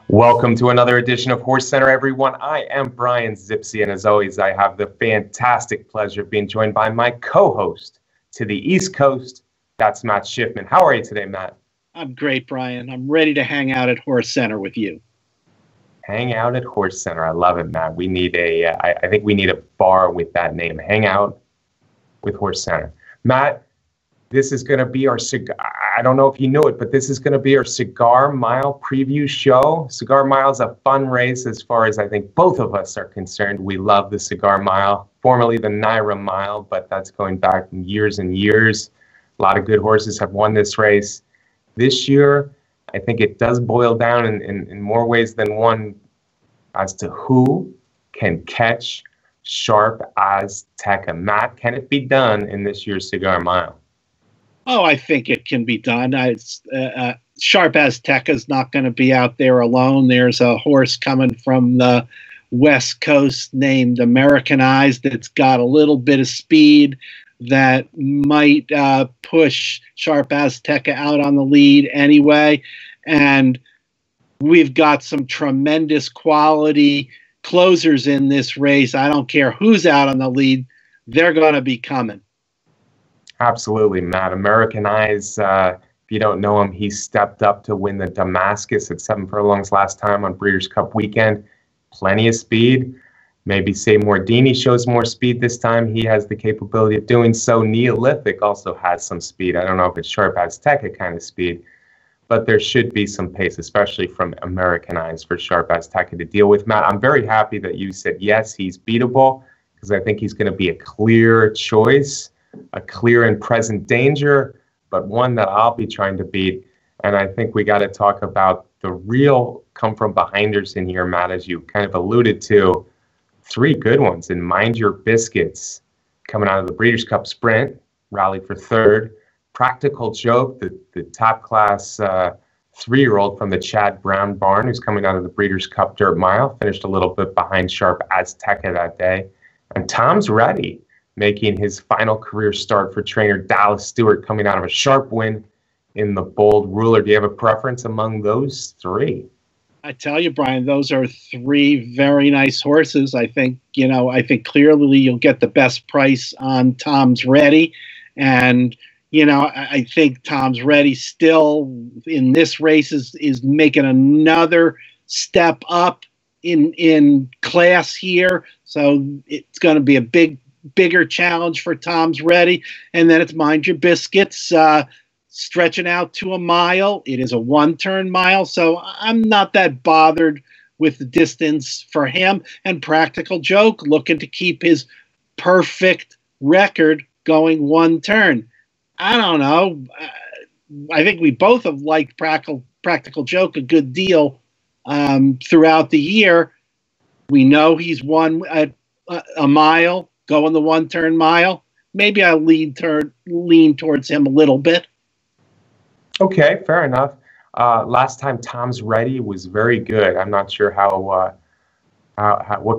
Welcome to another edition of HorseCenter, everyone. I am Brian Zipsy, and as always, I have the fantastic pleasure of being joined by my co-host to the East Coast. That's Matt Schiffman. How are you today, Matt? I'm great, Brian. I'm ready to hang out at HorseCenter with you. Hang out at HorseCenter. I love it, Matt. We need I think we need a bar with that name. Hang out with HorseCenter. Matt, this is going to be our cigar. I don't know if you knew it, but this is going to be our Cigar Mile preview show. Cigar Mile is a fun race as far as I think both of us are concerned. We love the Cigar Mile, formerly the Naira Mile, but that's going back years and years. A lot of good horses have won this race. This year, I think it does boil down in more ways than one as to who can catch Sharp Azteca. Matt, can it be done in this year's Cigar Mile? Oh, I think it can be done. Sharp Azteca is not going to be out there alone. There's a horse coming from the West Coast named Americanized that's got a little bit of speed that might push Sharp Azteca out on the lead anyway. And we've got some tremendous quality closers in this race. I don't care who's out on the lead. They're going to be coming. Absolutely, Matt. Americanized, if you don't know him, he stepped up to win the Damascus at 7 furlongs last time on Breeders' Cup weekend. Plenty of speed. Maybe say Mordini shows more speed this time. He has the capability of doing so. Neolithic also has some speed. I don't know if it's Sharp Azteca kind of speed, but there should be some pace, especially from Americanized for Sharp Azteca to deal with. Matt, I'm very happy that you said yes, he's beatable, because I think he's going to be a clear choice, a clear and present danger, but one that I'll be trying to beat. And I think we got to talk about the real come-from-behinders in here, Matt, as you kind of alluded to. 3 good ones in Mind Your Biscuits, coming out of the Breeders' Cup Sprint, rallied for 3rd. Practical Joke, the top-class 3-year-old from the Chad Brown barn, who's coming out of the Breeders' Cup Dirt Mile, finished a little bit behind Sharp Azteca that day. And Tom's Ready, making his final career start for trainer Dallas Stewart, coming out of a sharp win in the Bold Ruler. Do you have a preference among those 3? I tell you, Brian, those are 3 very nice horses. I think clearly you'll get the best price on Tom's Ready. And, I think Tom's Ready still in this race is making another step up in class here. So it's going to be a bigger challenge for Tom's Ready. And then it's Mind Your Biscuits, stretching out to a mile. It is a 1-turn mile, so I'm not that bothered with the distance for him. And Practical Joke, looking to keep his perfect record going 1 turn. I don't know. I think we both have liked Practical Joke a good deal throughout the year. We know he's won a mile, going the 1-turn mile. Maybe I'll lean towards him a little bit. Okay, fair enough. Last time Tom's Ready was very good. I'm not sure what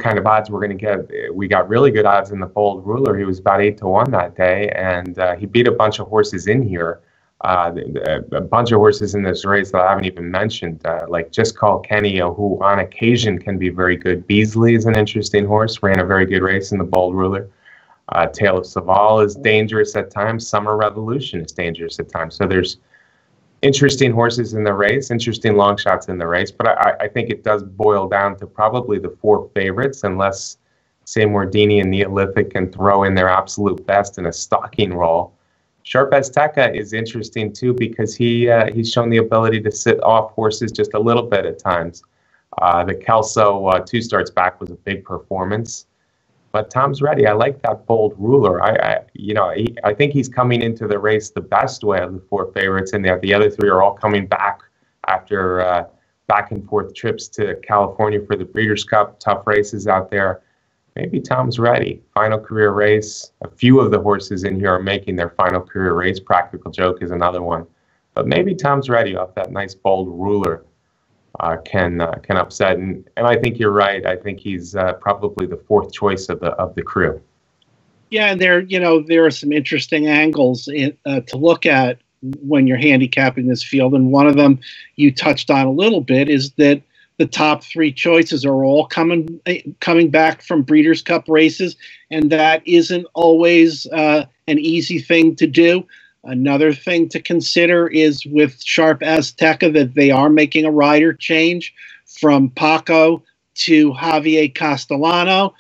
kind of odds we're going to get. We got really good odds in the Bold Ruler. He was about 8-1 that day, and he beat a bunch of horses in here. A bunch of horses in this race that I haven't even mentioned, like Just Call Kenny, who on occasion can be very good. Beasley is an interesting horse, ran a very good race in the Bold Ruler. Tale of Saval is dangerous at times. Summer Revolution is dangerous at times. So there's interesting horses in the race, interesting long shots in the race, but I think it does boil down to probably the 4 favorites, unless, say, Mordini and Neolithic can throw in their absolute best in a stalking role. Sharp Azteca is interesting, too, because he's shown the ability to sit off horses just a little bit at times. The Kelso 2 starts back was a big performance. But Tom's Ready. I like that Bold Ruler. I think he's coming into the race the best way of the 4 favorites, and the other 3 are all coming back after back and forth trips to California for the Breeders' Cup. Tough races out there. Maybe Tom's Ready. Final career race. A few of the horses in here are making their final career race. Practical Joke is another one. But maybe Tom's Ready off that nice Bold Ruler can upset. And I think you're right. I think he's probably the 4th choice of the crew. Yeah, and there are some interesting angles to look at when you're handicapping this field. And one of them you touched on a little bit is that the top three choices are all coming back from Breeders' Cup races, and that isn't always an easy thing to do. Another thing to consider is with Sharp Azteca that they are making a rider change from Paco to Javier Castellano.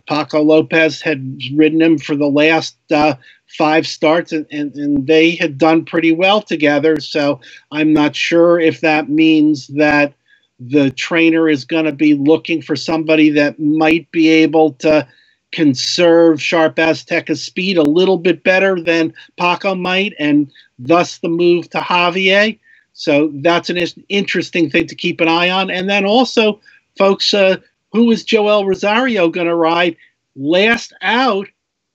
Paco Lopez had ridden him for the last 5 starts, and they had done pretty well together. So I'm not sure if that means that the trainer is going to be looking for somebody that might be able to conserve Sharp Azteca's speed a little bit better than Paco might, and thus the move to Javier. So that's an interesting thing to keep an eye on. And then also, folks, who is Joel Rosario going to ride? Last out,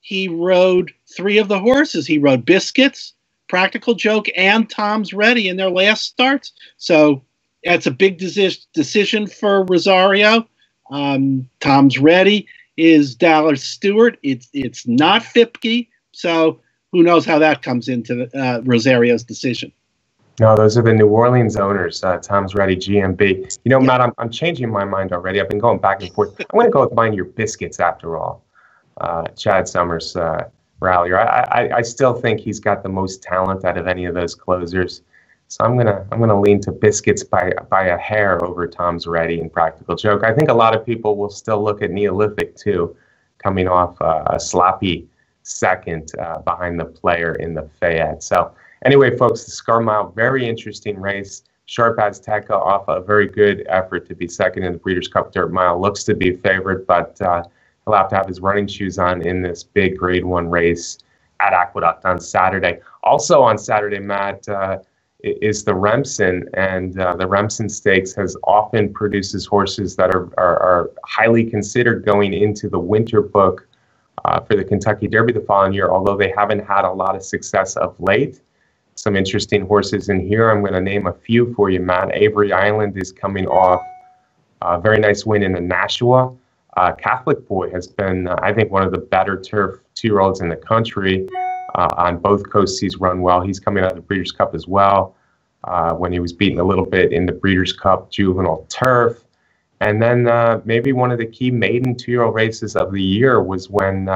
he rode 3 of the horses. He rode Biscuits, Practical Joke, and Tom's Ready in their last starts. So that's a big decision for Rosario. Tom's Ready is Dallas Stewart. It's not Fipke. So who knows how that comes into Rosario's decision. No, those are the New Orleans owners, Tom's Ready, GMB. You know, yeah. Matt, I'm changing my mind already. I've been going back and forth. I'm going to go with Mind Your Biscuits after all. Chad Summers rallier. I still think he's got the most talent out of any of those closers. So I'm gonna lean to Biscuits by a hair over Tom's Ready and Practical Joke. I think a lot of people will still look at Neolithic too, coming off a sloppy second behind the player in the Fayette. So anyway, folks, the Cigar Mile, very interesting race. Sharp Azteca off a very good effort to be second in the Breeders' Cup Dirt Mile. Looks to be a favorite, but he'll have to have his running shoes on in this big Grade 1 race at Aqueduct on Saturday. Also on Saturday, Matt, is the Remsen, and the Remsen Stakes has often produces horses that are highly considered going into the winter book for the Kentucky Derby the following year, although they haven't had a lot of success of late. Some interesting horses in here. I'm going to name a few for you, Matt. Avery Island is coming off a very nice win in the Nashua. Catholic Boy has been, I think, one of the better turf 2-year-olds in the country. On both coasts, he's run well. He's coming out of the Breeders' Cup as well, when he was beaten a little bit in the Breeders' Cup Juvenile Turf. And then maybe one of the key maiden 2-year-old races of the year was when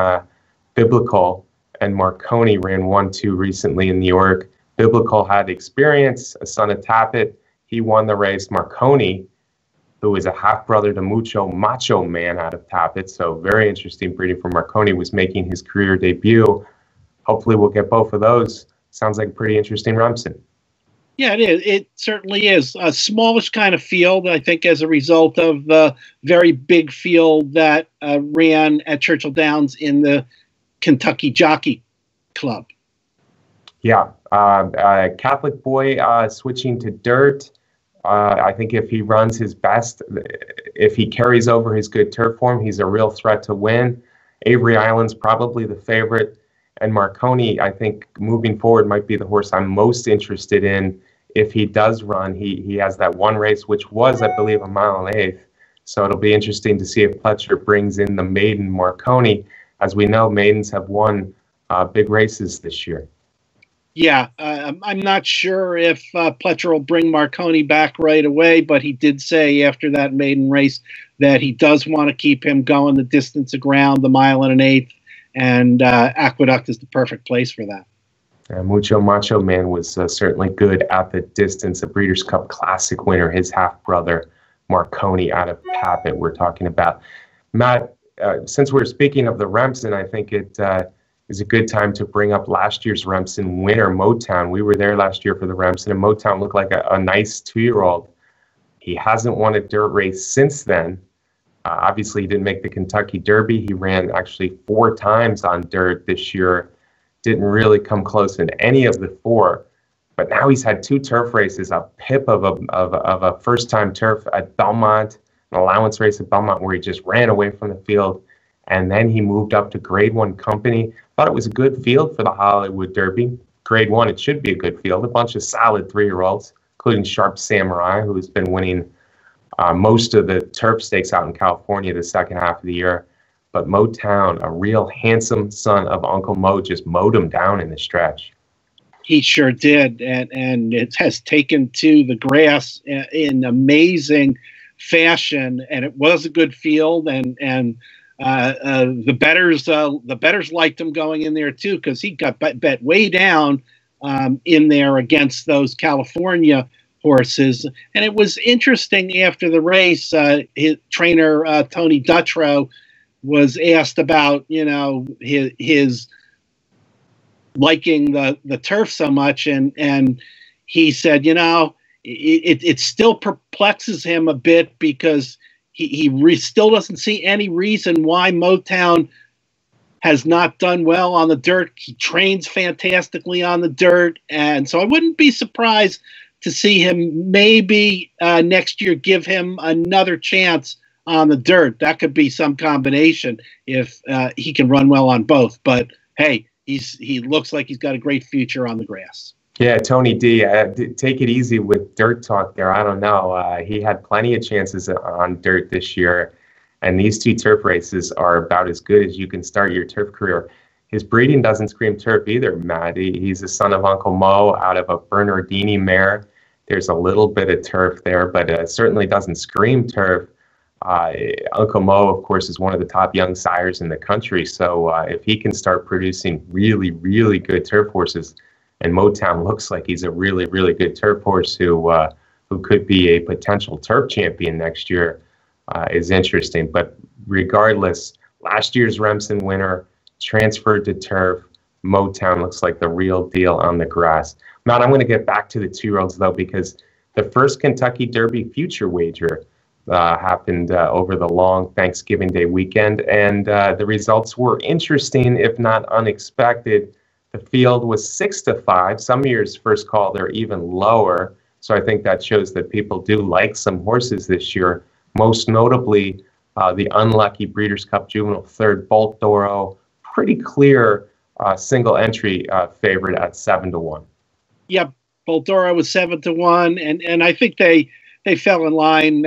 Biblical and Marconi ran 1-2 recently in New York. Biblical had experience, a son of Tappet. He won the race. Marconi, who is a half-brother to Mucho Macho Man out of Tappet, so very interesting breeding for Marconi, was making his career debut. Hopefully we'll get both of those. Sounds like a pretty interesting Remsen. Yeah, it is. It certainly is. A smallish kind of field, I think, as a result of the very big field that ran at Churchill Downs in the Kentucky Jockey Club. Yeah. Catholic Boy switching to dirt. I think if he runs his best, if he carries over his good turf form, he's a real threat to win. Avery Island's probably the favorite. And Marconi, I think, moving forward, might be the horse I'm most interested in. If he does run, he has that one race, which was, I believe, a 1.8 miles. So it'll be interesting to see if Pletcher brings in the maiden Marconi. As we know, maidens have won big races this year. Yeah, I'm not sure if Pletcher will bring Marconi back right away, but he did say after that maiden race that he does want to keep him going the distance of ground, the 1.8 miles. And Aqueduct is the perfect place for that. Mucho Macho Man was certainly good at the distance. A Breeders' Cup Classic winner, his half-brother Marconi out of Tappet we're talking about. Matt, since we're speaking of the Remsen, I think it is a good time to bring up last year's Remsen winner, Motown. We were there last year for the Remsen, and Motown looked like a nice 2-year-old. He hasn't won a dirt race since then. Obviously, he didn't make the Kentucky Derby. He ran actually 4 times on dirt this year. Didn't really come close in any of the 4. But now he's had 2 turf races, a pip of a first-time turf at Belmont, an allowance race at Belmont where he just ran away from the field. And then he moved up to Grade 1 Company. Thought it was a good field for the Hollywood Derby. Grade 1, it should be a good field. A bunch of solid 3-year-olds, including Sharp Samurai, who has been winning most of the turf stakes out in California the second half of the year. But Motown, a real handsome son of Uncle Mo, just mowed him down in the stretch. He sure did, and it has taken to the grass in amazing fashion, and it was a good field, and the betters liked him going in there too, because he got bet way down in there against those California horses. And it was interesting after the race, his trainer Tony Dutrow was asked about his liking the turf so much, and he said, it still perplexes him a bit, because he still doesn't see any reason why Motown has not done well on the dirt. He trains fantastically on the dirt, and so I wouldn't be surprised to see him maybe next year give him another chance on the dirt. That could be some combination if he can run well on both. But hey, he looks like he's got a great future on the grass. Yeah, Tony D, take it easy with dirt talk there. I don't know. He had plenty of chances on dirt this year, and these two turf races are about as good as you can start your turf career. His breeding doesn't scream turf either, Matt. He's the son of Uncle Mo out of a Bernardini mare. There's a little bit of turf there, but it certainly doesn't scream turf. Uncle Mo, of course, is one of the top young sires in the country. So if he can start producing really, really good turf horses, and Motown looks like he's a really, really good turf horse who could be a potential turf champion next year, is interesting. But regardless, last year's Remsen winner transferred to turf. Motown looks like the real deal on the grass. Matt, I'm going to get back to the 2-year-olds, though, because the first Kentucky Derby future wager happened over the long Thanksgiving Day weekend, and the results were interesting, if not unexpected. The field was 6-5. Some years first call they're even lower, so I think that shows that people do like some horses this year. Most notably, the unlucky Breeders' Cup Juvenile third, Bolt Doro, pretty clear single entry favorite at 7-1. Yeah, Bolt Doro was 7-1, and I think they fell in line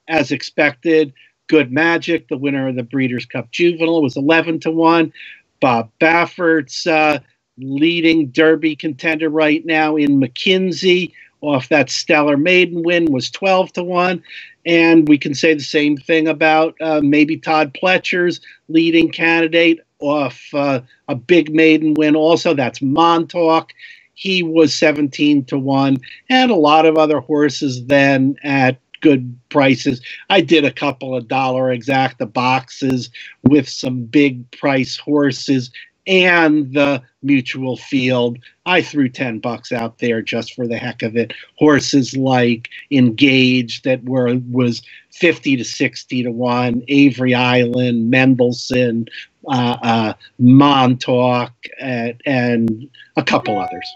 as expected. Good Magic, the winner of the Breeders' Cup Juvenile, was 11-1. Bob Baffert's leading Derby contender right now in McKinsey, off that stellar maiden win, was 12-1. And we can say the same thing about maybe Todd Pletcher's leading candidate off a big maiden win also. That's Montauk. He was 17-1. And a lot of other horses then at good prices. I did a couple of dollar exacta boxes with some big price horses and the mutual field. I threw $10 out there just for the heck of it. Horses like Engage that was 50-60-1, Avery Island, Mendelssohn, Montauk, and a couple others.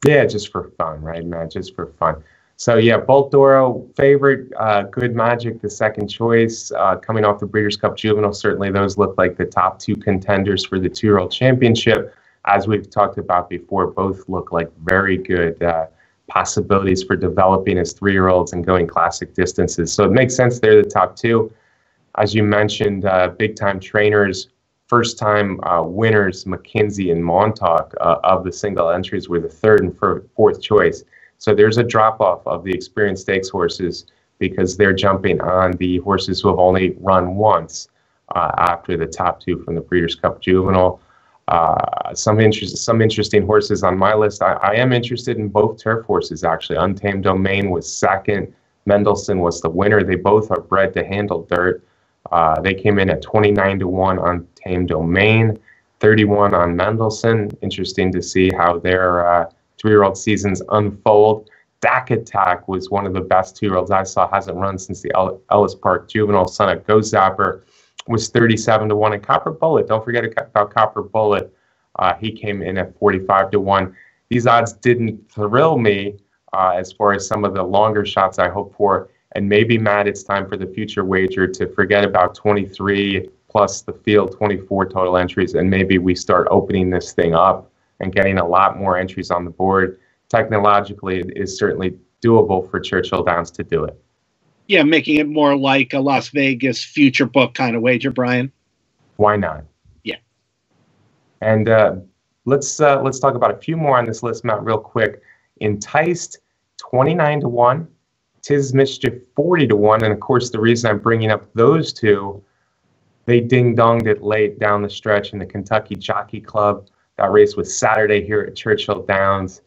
Yeah, just for fun, right, Matt? Just for fun. So yeah, Bolt Doro favorite, Good Magic the second choice, coming off the Breeders' Cup Juvenile. Certainly those look like the top two contenders for the 2-year-old championship. As we've talked about before, both look like very good possibilities for developing as 3-year-olds and going classic distances. So it makes sense they're the top two. As you mentioned, big-time trainers, first-time winners, McKinsey and Montauk of the single entries were the third and fourth choice. So there's a drop-off of the experienced stakes horses because they're jumping on the horses who have only run once after the top two from the Breeders' Cup Juvenile. Some interesting horses on my list. I am interested in both turf horses, actually. Untamed Domain was second. Mendelssohn was the winner. They both are bred to handle dirt. They came in at 29-1 on Untamed Domain, 31 on Mendelssohn. Interesting to see how their 3-year-old seasons unfold. Dak Attack was one of the best 2-year-olds I saw. Hasn't run since the Ellis Park Juvenile. Son of Go Zapper was 37-1. And Copper Bullet, don't forget about Copper Bullet. He came in at 45-1. These odds didn't thrill me as far as some of the longer shots I hoped for. And maybe, Matt, it's time for the future wager to forget about 23 plus the field, 24 total entries, and maybe we start opening this thing up and getting a lot more entries on the board. Technologically, it is certainly doable for Churchill Downs to do it. Yeah, making it more like a Las Vegas future book kind of wager, Brian. Why not? Yeah. And Let's talk about a few more on this list, Matt, real quick. Enticed, 29-1. Tis Mischief, 40-1. And of course, the reason I'm bringing up those two, they ding-donged it late down the stretch in the Kentucky Jockey Club. That race was Saturday here at Churchill Downs.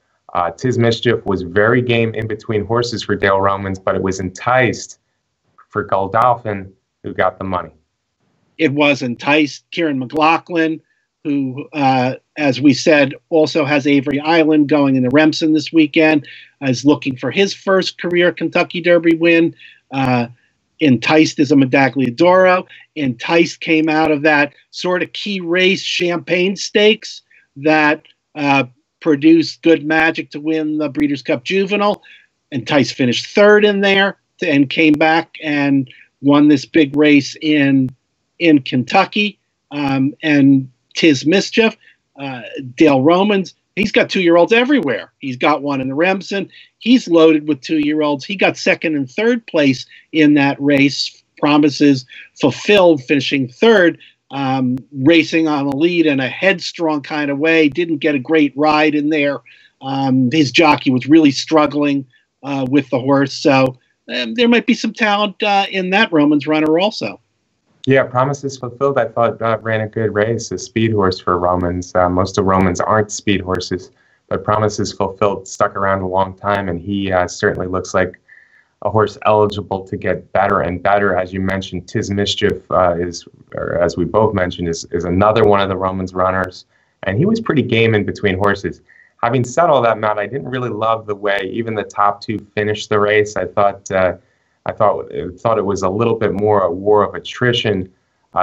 Tis Mischief was very game in between horses for Dale Romans, but it was Enticed for Godolphin who got the money. It was Enticed. Kieran McLaughlin, who, as we said, also has Avery Island going in the Remsen this weekend, is looking for his first career Kentucky Derby win. Enticed is a Medaglia d'Oro. Enticed came out of that sort of key race Champagne Stakes that produced good magic to win the Breeders' Cup Juvenile. Enticed finished third in there and came back and won this big race in Kentucky. And Tis Mischief, Dale Romans, he's got 2-year-olds everywhere. He's got one in the Remsen. He's loaded with 2-year-olds. He got second and third place in that race. Promises fulfilled, finishing third, racing on the lead in a headstrong kind of way. Didn't get a great ride in there. His jockey was really struggling with the horse. So there might be some talent in that Romans runner also. Yeah, Promises Fulfilled, I thought ran a good race, a speed horse for Romans. Most of Romans aren't speed horses, but Promises Fulfilled stuck around a long time, and he certainly looks like a horse eligible to get better and better. As you mentioned, Tis Mischief is, or as we both mentioned, is another one of the Romans runners, and he was pretty game in between horses. Having said all that, Matt, I didn't really love the way even the top two finished the race. I thought it was a little bit more a war of attrition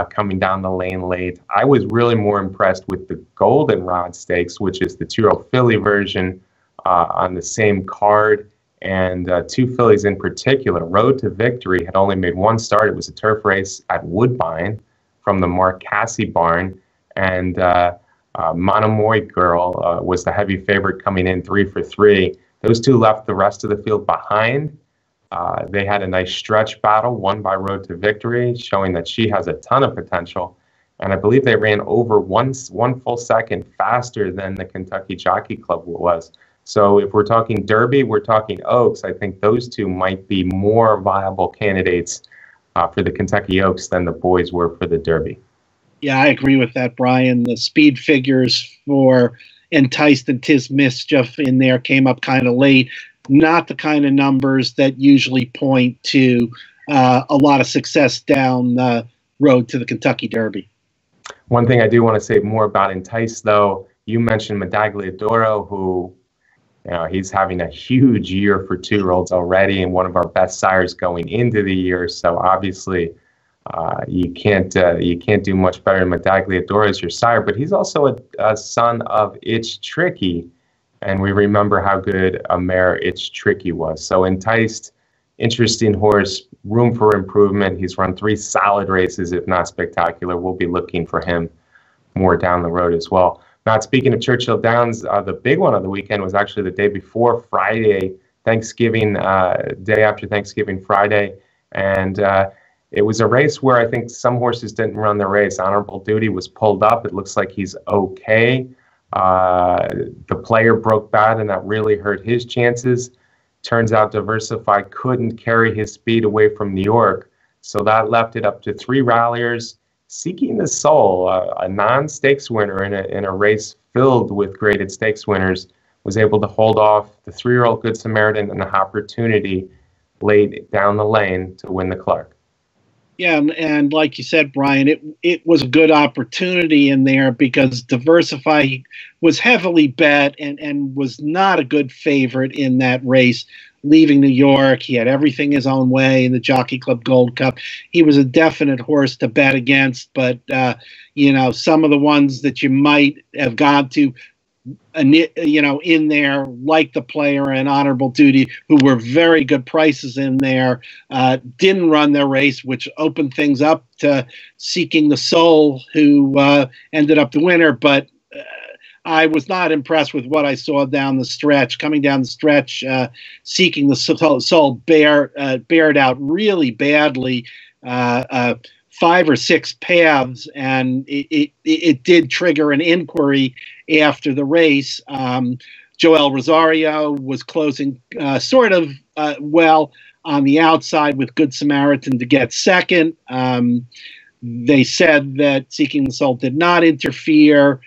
coming down the lane late. I was really more impressed with the Goldenrod Stakes, which is the 2-year-old filly version on the same card, and two fillies in particular. Road to Victory had only made one start. It was a turf race at Woodbine from the Mark Cassey barn, and Monomoy Girl was the heavy favorite coming in 3 for 3. Those two left the rest of the field behind. They had a nice stretch battle won by Road to Victory, showing that she has a ton of potential. And I believe they ran over one full second faster than the Kentucky Jockey Club was. So if we're talking Derby, we're talking Oaks. I think those two might be more viable candidates for the Kentucky Oaks than the boys were for the Derby. Yeah, I agree with that, Brian. The speed figures for Enticed and Tis Mischief in there came up kind of late. Not the kind of numbers that usually point to a lot of success down the road to the Kentucky Derby. One thing I do want to say more about Entice, though, you mentioned Medaglia d'Oro, who, he's having a huge year for 2-year-olds already, and one of our best sires going into the year. So obviously, you can't do much better than Medaglia d'Oro as your sire. But he's also a son of It's Tricky. And we remember how good a mare It's Tricky was. So Enticed, interesting horse, room for improvement. He's run 3 solid races, if not spectacular. We'll be looking for him more down the road as well. Now, speaking of Churchill Downs, the big one of the weekend was actually the day before Friday, Thanksgiving, day after Thanksgiving Friday. And it was a race where I think some horses didn't run the race. Honorable Duty was pulled up. It looks like he's okay. The player broke bad, and that really hurt his chances. Turns out Diversify couldn't carry his speed away from New York, so that left it up to 3 ralliers. Seeking the Soul, a non-stakes winner in a race filled with graded stakes winners, was able to hold off the 3-year-old Good Samaritan and the Opportunity late down the lane to win the Clark. Yeah, and like you said, Brian, it was a good opportunity in there because Diversify was heavily bet and was not a good favorite in that race. Leaving New York, he had everything his own way in the Jockey Club Gold Cup. He was a definite horse to bet against, but some of the ones that you might have gone to, in there, like the player and Honorable Duty, who were very good prices in there, didn't run their race, which opened things up to Seeking the Soul, who ended up the winner. But I was not impressed with what I saw down the stretch. Coming down the stretch, Seeking the Soul bared out really badly. 5 or 6 paths, and it did trigger an inquiry after the race. Joel Rosario was closing sort of well on the outside with Good Samaritan to get second. They said that Seeking the Soul did not interfere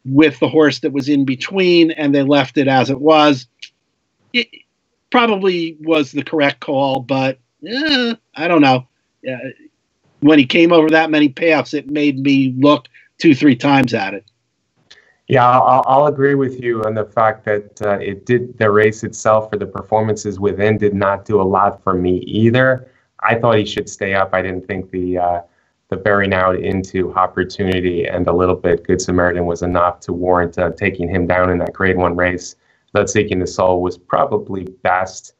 with the horse that was in between, and they left it as it was. It probably was the correct call, but I don't know. When he came over that many paths, it made me look 2-3 times at it. Yeah, I'll agree with you on the fact that the race itself, or the performances within, did not do a lot for me either. I thought he should stay up. I didn't think the bearing out into Opportunity and a little bit Good Samaritan was enough to warrant taking him down in that Grade 1 race. That Seeking the Soul was probably best,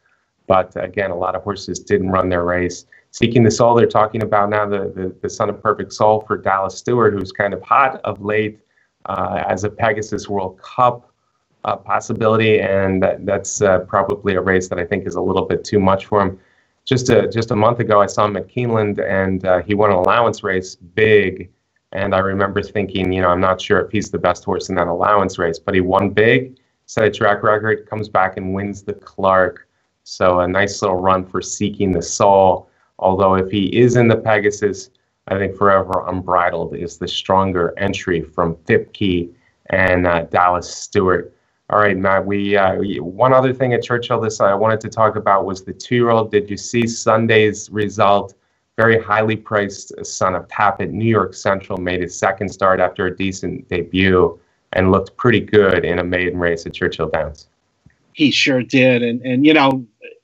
but again, a lot of horses didn't run their race. Seeking the Soul, they're talking about now the Son of Perfect Soul for Dallas Stewart, who's kind of hot of late as a Pegasus World Cup possibility, and that's probably a race that I think is a little bit too much for him. Just a month ago, I saw him at Keeneland, and he won an allowance race big, and I remember thinking, I'm not sure if he's the best horse in that allowance race, but he won big, set a track record, comes back and wins the Clark. So a nice little run for Seeking the Soul. Although if he is in the Pegasus, I think Forever Unbridled is the stronger entry from Fipke and Dallas Stewart. All right, Matt, one other thing at Churchill I wanted to talk about was the 2-year-old. Did you see Sunday's result? Very highly priced Son of Tappet. New York Central made his second start after a decent debut and looked pretty good in a maiden race at Churchill Downs. He sure did. And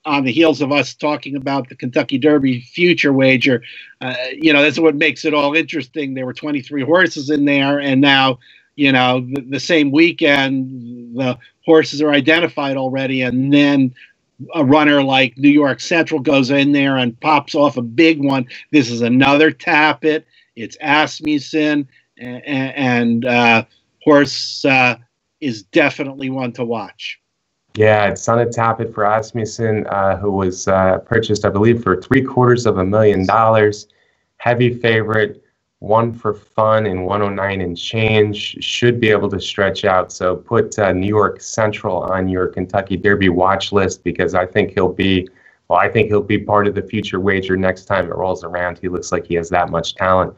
on the heels of us talking about the Kentucky Derby future wager, that's what makes it all interesting. There were 23 horses in there, and now, the same weekend, the horses are identified already, and then a runner like New York Central goes in there and pops off a big one. This is another Tappet. It's Asmussen, and horse is definitely one to watch. Yeah, it's Son of Tappet for Asmussen, who was purchased, I believe, for $750,000. Heavy favorite, 1 for fun in 109 and change. Should be able to stretch out. So put New York Central on your Kentucky Derby watch list, because I think he'll be part of the future wager next time it rolls around. He looks like he has that much talent.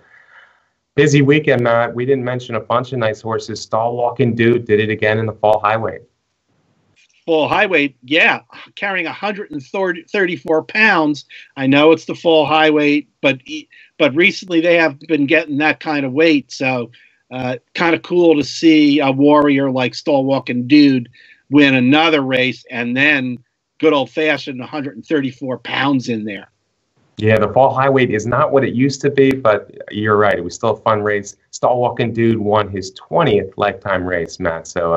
Busy weekend, Matt. We didn't mention a bunch of nice horses. Stall Walking Dude did it again in the fall highway. Full highway, yeah, carrying 134 pounds. I know it's the full highway, but recently they have been getting that kind of weight. So kind of cool to see a warrior like Stall Walking Dude win another race, and then good old-fashioned 134 pounds in there. Yeah, the fall high weight is not what it used to be, but you're right. It was still a fun race. Stall Walking Dude won his 20th lifetime race, Matt. So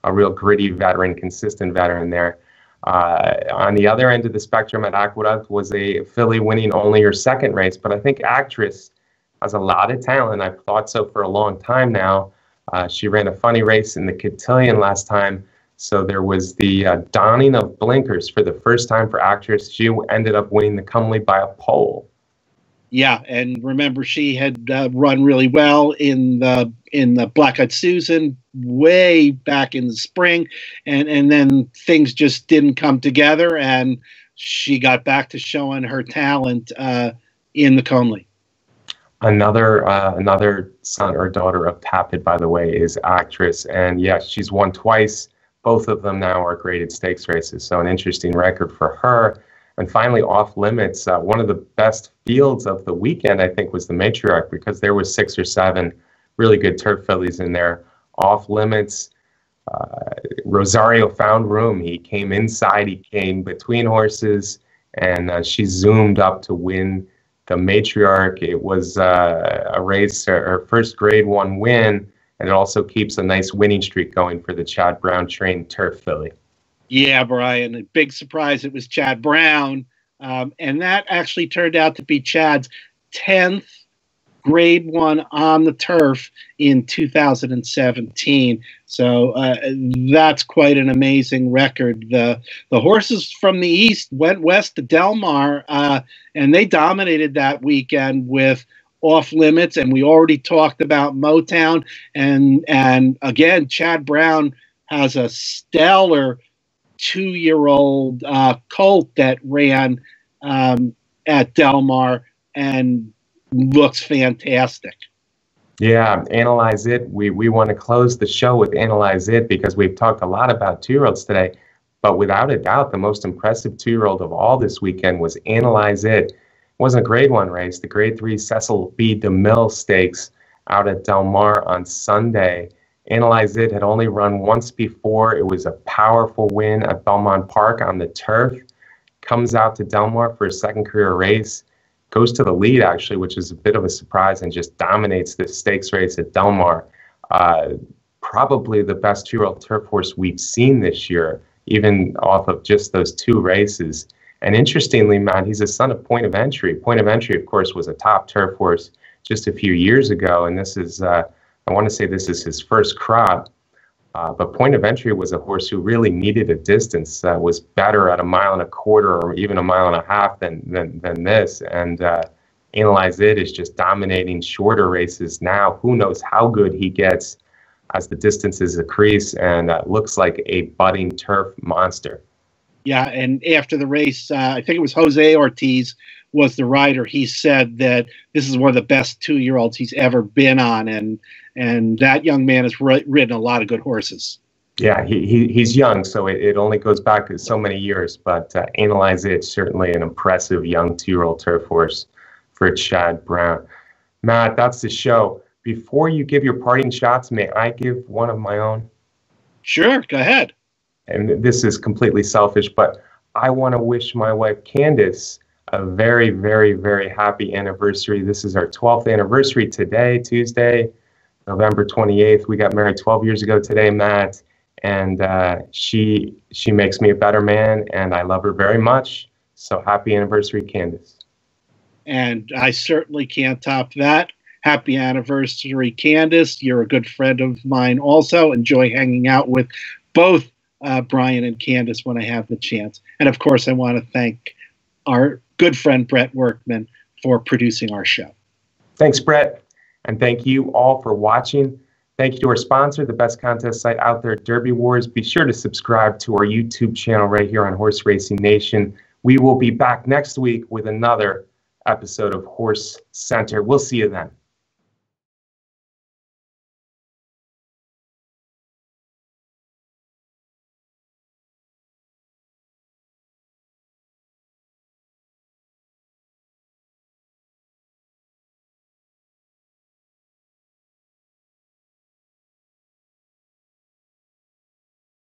a real gritty veteran, consistent veteran there. On the other end of the spectrum at Aqueduct was a filly winning only her second race, but I think Actress has a lot of talent. I've thought so for a long time now. She ran a funny race in the Cotillion last time, so there was the donning of blinkers for the first time for Actress. She ended up winning the Comely by a pole. Yeah, and remember, she had run really well in the Black Eyed Susan way back in the spring, and then things just didn't come together, and she got back to showing her talent in the Comely. Another son or daughter of Tappet, by the way, is Actress, and yes, she's won twice. Both of them now are graded stakes races, so an interesting record for her. And finally, Off Limits, one of the best fields of the weekend, I think, was the Matriarch, because there was 6 or 7 really good turf fillies in there. Off Limits, Rosario found room. He came inside, he came between horses, and she zoomed up to win the Matriarch. It was a race, her first Grade 1 win, and it also keeps a nice winning streak going for the Chad Brown trained turf filly. Yeah, Brian, a big surprise. It was Chad Brown, and that actually turned out to be Chad's 10th Grade 1 on the turf in 2017. So that's quite an amazing record. The horses from the east went west to Del Mar, and they dominated that weekend with Off Limits, and we already talked about Motown. And again, Chad Brown has a stellar 2-year-old colt that ran at Del Mar and looks fantastic. Yeah, Analyze It. We want to close the show with Analyze It because we've talked a lot about 2-year-olds today, but without a doubt, the most impressive 2-year-old of all this weekend was Analyze It. It wasn't a Grade 1 race. The Grade 3 Cecil B. DeMille Stakes out at Del Mar on Sunday. Analyze It had only run once before. It was a powerful win at Belmont Park on the turf. Comes out to Del Mar for a second career race. Goes to the lead, actually, which is a bit of a surprise, and just dominates this stakes race at Del Mar. Probably the best 2-year-old turf horse we've seen this year, even off of just those 2 races. And interestingly, Matt, he's a son of Point of Entry. Point of Entry, of course, was a top turf horse just a few years ago, and this is, I want to say this is his first crop. But Point of Entry was a horse who really needed a distance that was better at 1.25 miles or even 1.5 miles than this. And Analyze It is just dominating shorter races now. Who knows how good he gets as the distances increase, and looks like a budding turf monster. Yeah, and after the race, I think it was Jose Ortiz was the rider. He said that this is one of the best 2-year-olds he's ever been on, and that young man has ridden a lot of good horses. Yeah, he's young, so it only goes back to so many years, but Analyze It, certainly an impressive young 2-year-old turf horse for Chad Brown. Matt, that's the show. Before you give your parting shots, may I give one of my own? Sure, go ahead. And this is completely selfish, but I want to wish my wife, Candace, a very, very, very happy anniversary. This is our 12th anniversary today, Tuesday, November 28th. We got married 12 years ago today, Matt, and she makes me a better man, and I love her very much. So happy anniversary, Candace. And I certainly can't top that. Happy anniversary, Candace. You're a good friend of mine also. Enjoy hanging out with both Brian and Candace when I have the chance. And of course, I want to thank our good friend Brett Workman for producing our show. Thanks, Brett. And thank you all for watching. Thank you to our sponsor, the best contest site out there, Derby Wars. Be sure to subscribe to our YouTube channel right here on Horse Racing Nation. We will be back next week with another episode of Horse Center. We'll see you then.